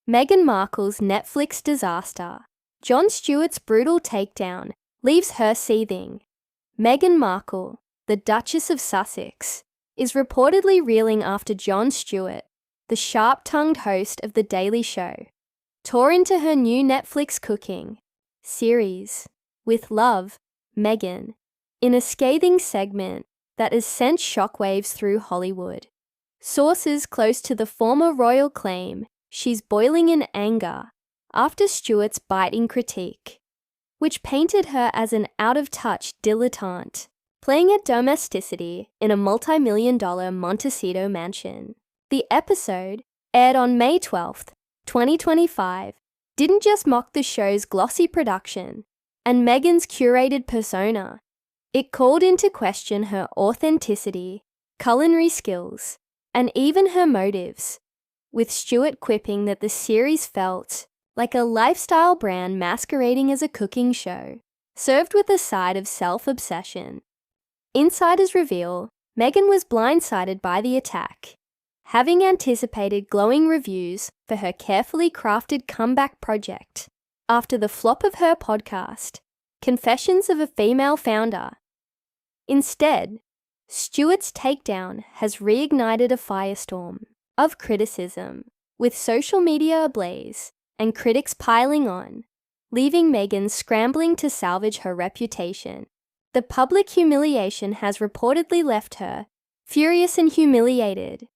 Meghan Markle's Netflix disaster. Jon Stewart's brutal takedown leaves her seething. Meghan Markle, the Duchess of Sussex, is reportedly reeling after Jon Stewart, the sharp-tongued host of The Daily Show, tore into her new Netflix cooking series, With Love, Meghan, in a scathing segment that has sent shockwaves through Hollywood. Sources close to the former royal claim she's boiling in anger after Stewart's biting critique, which painted her as an out-of-touch dilettante, playing at domesticity in a multi-million-dollar Montecito mansion. The episode, aired on May 12, 2025, didn't just mock the show's glossy production and Meghan's curated persona. It called into question her authenticity, culinary skills, and even her motives, with Stewart quipping that the series felt like a lifestyle brand masquerading as a cooking show, served with a side of self-obsession. Insiders reveal Meghan was blindsided by the attack, having anticipated glowing reviews for her carefully crafted comeback project after the flop of her podcast, Confessions of a Female Founder. Instead, Stewart's takedown has reignited a firestorm of criticism, with social media ablaze and critics piling on, leaving Meghan scrambling to salvage her reputation. The public humiliation has reportedly left her furious and humiliated,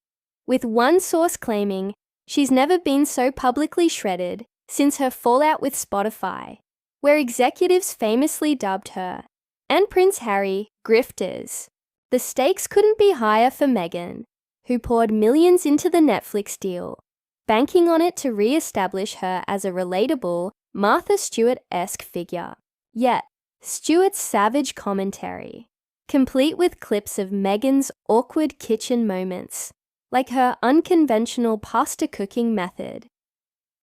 with one source claiming she's never been so publicly shredded since her fallout with Spotify, where executives famously dubbed her and Prince Harry grifters. The stakes couldn't be higher for Meghan, who poured millions into the Netflix deal, banking on it to re-establish her as a relatable, Martha Stewart-esque figure. Yet, Stewart's savage commentary, complete with clips of Meghan's awkward kitchen moments, like her unconventional pasta cooking method,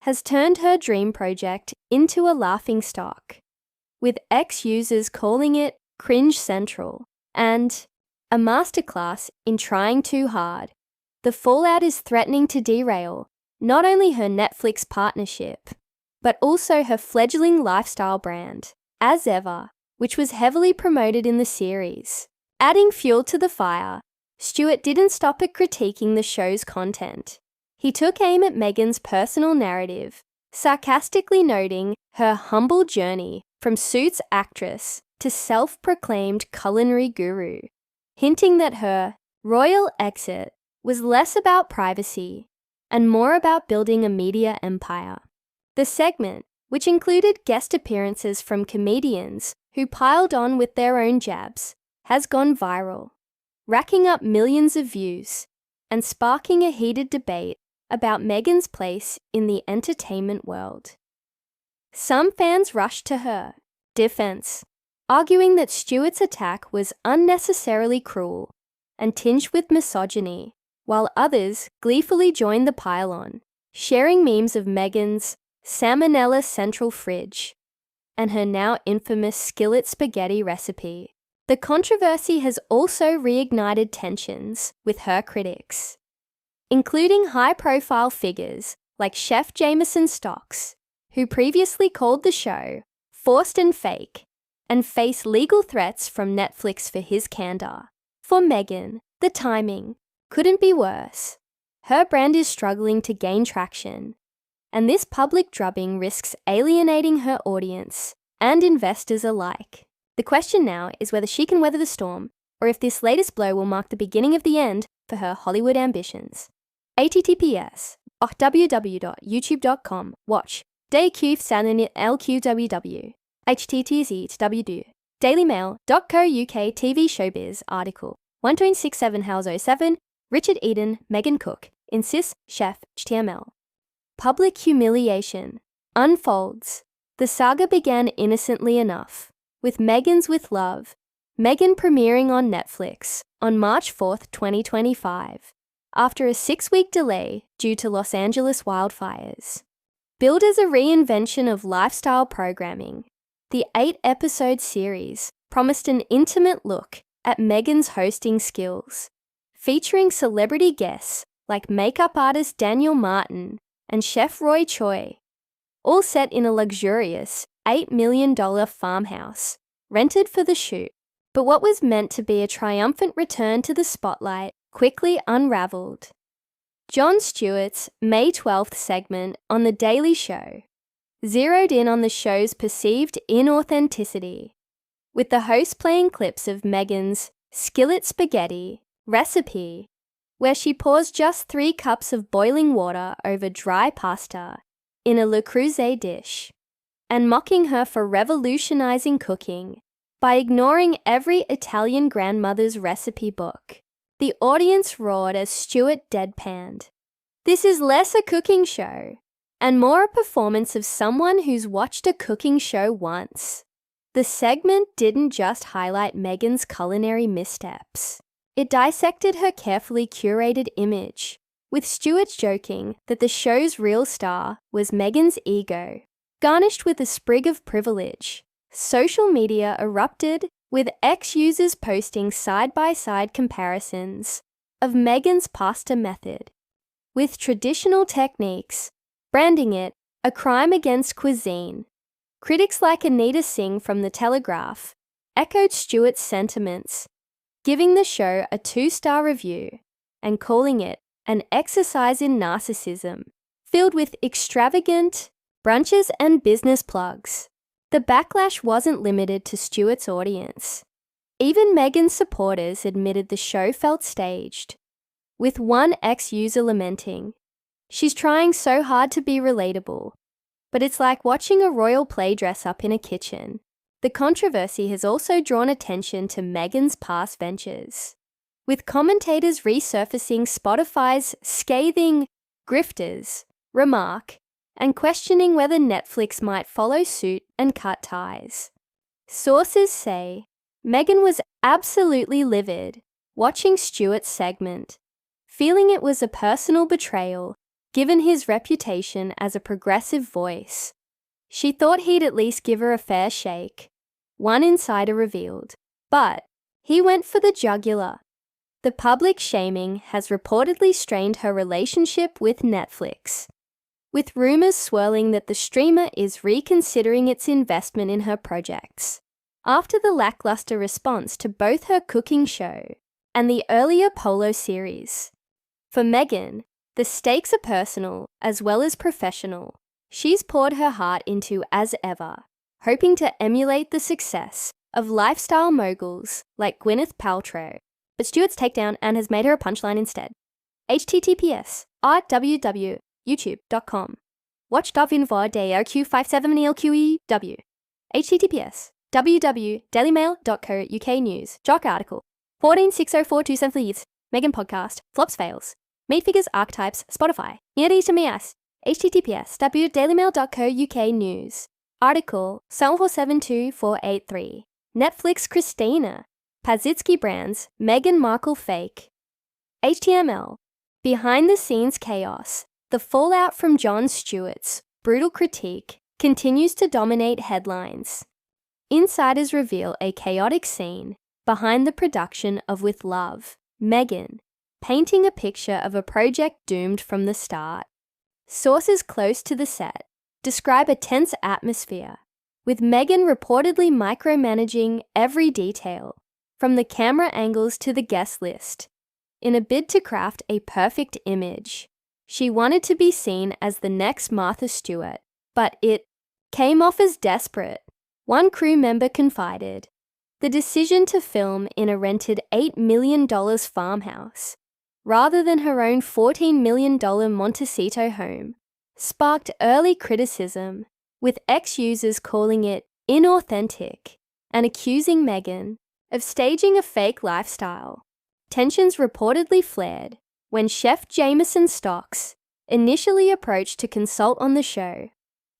has turned her dream project into a laughingstock, with ex-users calling it cringe central and a masterclass in trying too hard. The fallout is threatening to derail not only her Netflix partnership, but also her fledgling lifestyle brand, As Ever, which was heavily promoted in the series. Adding fuel to the fire, Stewart didn't stop at critiquing the show's content. He took aim at Meghan's personal narrative, sarcastically noting her humble journey from Suits actress to self-proclaimed culinary guru, hinting that her royal exit was less about privacy and more about building a media empire. The segment, which included guest appearances from comedians who piled on with their own jabs, has gone viral, racking up millions of views and sparking a heated debate about Meghan's place in the entertainment world. Some fans rushed to her defense, arguing that Stewart's attack was unnecessarily cruel and tinged with misogyny, while others gleefully joined the pile-on, sharing memes of Meghan's Salmonella Central Fridge and her now infamous skillet spaghetti recipe. The controversy has also reignited tensions with her critics, including high-profile figures like Chef Jameson Stocks, who previously called the show forced and fake, and faced legal threats from Netflix for his candor. For Meghan, the timing couldn't be worse. Her brand is struggling to gain traction, and this public drubbing risks alienating her audience and investors alike. The question now is whether she can weather the storm, or if this latest blow will mark the beginning of the end for her Hollywood ambitions. https://www.youtube.com watch DQ Sanin LQWW httz dailymail.co.uk TV Showbiz article 1267 House 07 Richard Eden Meghan Cook insists chef HTML. Public humiliation unfolds. The saga began innocently enough, with Meghan's With Love, Meghan premiering on Netflix on March 4, 2025, after a 6-week delay due to Los Angeles wildfires. Billed as a reinvention of lifestyle programming, the 8-episode series promised an intimate look at Meghan's hosting skills, featuring celebrity guests like makeup artist Daniel Martin and Chef Roy Choi, all set in a luxurious $8 million farmhouse rented for the shoot. But what was meant to be a triumphant return to the spotlight quickly unraveled. Jon Stewart's May 12th segment on The Daily Show zeroed in on the show's perceived inauthenticity, with the host playing clips of Meghan's skillet spaghetti recipe, where she pours just 3 cups of boiling water over dry pasta in a Le Creuset dish, and mocking her for revolutionizing cooking by ignoring every Italian grandmother's recipe book. The audience roared as Stewart deadpanned. This is less a cooking show and more a performance of someone who's watched a cooking show once. The segment didn't just highlight Meghan's culinary missteps. It dissected her carefully curated image, with Stewart joking that the show's real star was Meghan's ego, garnished with a sprig of privilege. Social media erupted, with ex-users posting side-by-side comparisons of Meghan's pasta method with traditional techniques, branding it a crime against cuisine. Critics like Anita Singh from The Telegraph echoed Stewart's sentiments, giving the show a 2-star review and calling it an exercise in narcissism, filled with extravagant brunches and business plugs. The backlash wasn't limited to Stewart's audience. Even Meghan's supporters admitted the show felt staged, with one ex-user lamenting, "She's trying so hard to be relatable, but it's like watching a royal play dress up in a kitchen." The controversy has also drawn attention to Meghan's past ventures, with commentators resurfacing Spotify's scathing "grifters" remark and questioning whether Netflix might follow suit and cut ties. Sources say Meghan was absolutely livid watching Stewart's segment, feeling it was a personal betrayal given his reputation as a progressive voice. She thought he'd at least give her a fair shake, one insider revealed, but he went for the jugular. The public shaming has reportedly strained her relationship with Netflix, with rumors swirling that the streamer is reconsidering its investment in her projects after the lackluster response to both her cooking show and the earlier Polo series. For Meghan, the stakes are personal as well as professional. She's poured her heart into as ever, hoping to emulate the success of lifestyle moguls like Gwyneth Paltrow, but Stewart's takedown and has made her a punchline instead. https://youtube.com watch.vinvod.q57elqew https www.dailymail.co.uk news jock article 146042 leads Meghan podcast flops fails made figures archetypes Spotify near to Mias https www.dailymail.co.uk news article 7472 Netflix Christina Pazitsky brands Meghan Markle fake HTML behind the scenes chaos. The fallout from Jon Stewart's brutal critique continues to dominate headlines. Insiders reveal a chaotic scene behind the production of With Love, Meghan, painting a picture of a project doomed from the start. Sources close to the set describe a tense atmosphere, with Meghan reportedly micromanaging every detail, from the camera angles to the guest list, in a bid to craft a perfect image. She wanted to be seen as the next Martha Stewart, but it came off as desperate. One crew member confided, the decision to film in a rented $8 million farmhouse, rather than her own $14 million Montecito home, sparked early criticism, with ex-users calling it inauthentic and accusing Meghan of staging a fake lifestyle. Tensions reportedly flared when chef Jameson Stocks, initially approached to consult on the show,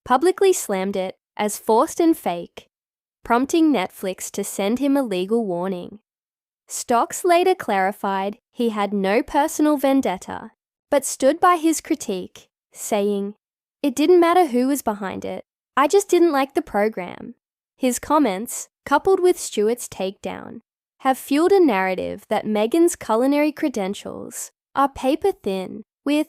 publicly slammed it as forced and fake, prompting Netflix to send him a legal warning. Stocks later clarified he had no personal vendetta, but stood by his critique, saying, "It didn't matter who was behind it, I just didn't like the program." His comments, coupled with Stewart's takedown, have fueled a narrative that Meghan's culinary credentials are paper thin, with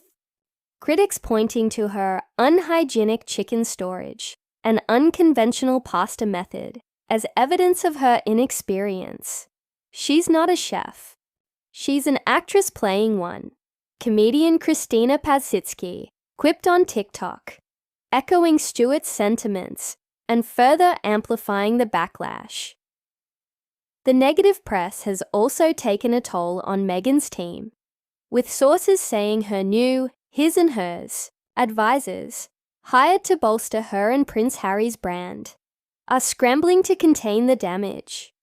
critics pointing to her unhygienic chicken storage and unconventional pasta method as evidence of her inexperience. She's not a chef. She's an actress playing one, comedian Christina Pazsitzky quipped on TikTok, echoing Stewart's sentiments and further amplifying the backlash. The negative press has also taken a toll on Meghan's team, with sources saying her new his and hers advisors, hired to bolster her and Prince Harry's brand, are scrambling to contain the damage.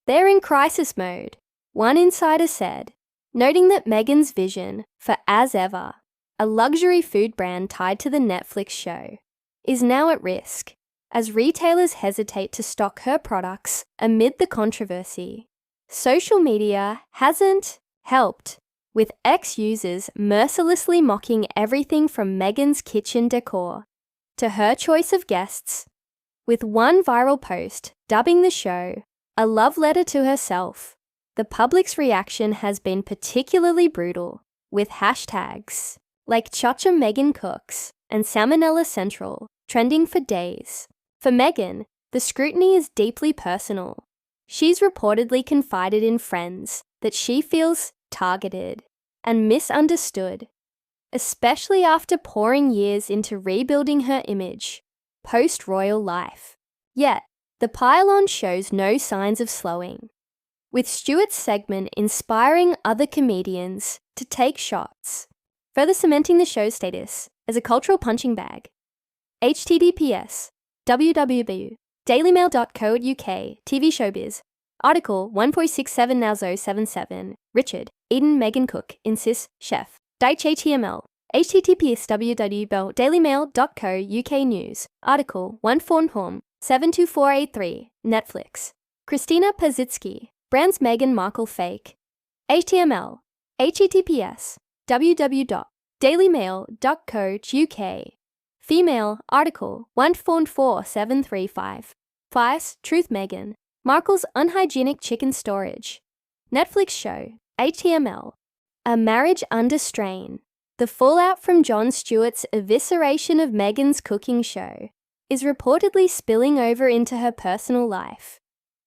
They're in crisis mode, one insider said, noting that Meghan's vision for As Ever, a luxury food brand tied to the Netflix show, is now at risk as retailers hesitate to stock her products amid the controversy. Social media hasn't helped, with ex-users mercilessly mocking everything from Meghan's kitchen decor to her choice of guests, with one viral post dubbing the show a love letter to herself. The public's reaction has been particularly brutal, with hashtags like Chacha Meghan Cooks and Salmonella Central trending for days. For Meghan, the scrutiny is deeply personal. She's reportedly confided in friends that she feels targeted and misunderstood, especially after pouring years into rebuilding her image post-royal life. Yet, the pile-on shows no signs of slowing, with Stewart's segment inspiring other comedians to take shots, further cementing the show's status as a cultural punching bag. https www.dailymail.co.uk TV Showbiz Article 1.67 Nowzo 77 Richard Eden Meghan Cook insists chef Deitch HTML https www.dailymail.co.uk News Article 1.4 72483 Netflix Christina Pazsitzky brands Meghan Markle fake HTML https www.dailymail.co.uk Female Article 144735 Vice Truth Meghan Markle's unhygienic chicken storage Netflix show HTML A marriage under strain. The fallout from Jon Stewart's evisceration of Meghan's cooking show is reportedly spilling over into her personal life,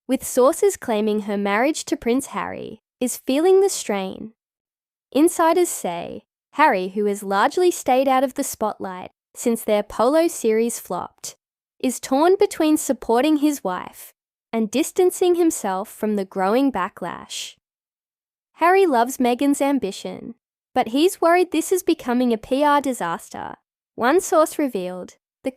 with sources claiming her marriage to Prince Harry is feeling the strain. Insiders say Harry, who has largely stayed out of the spotlight since their Polo series flopped, is torn between supporting his wife and distancing himself from the growing backlash. Harry loves Meghan's ambition, but he's worried this is becoming a PR disaster. One source revealed the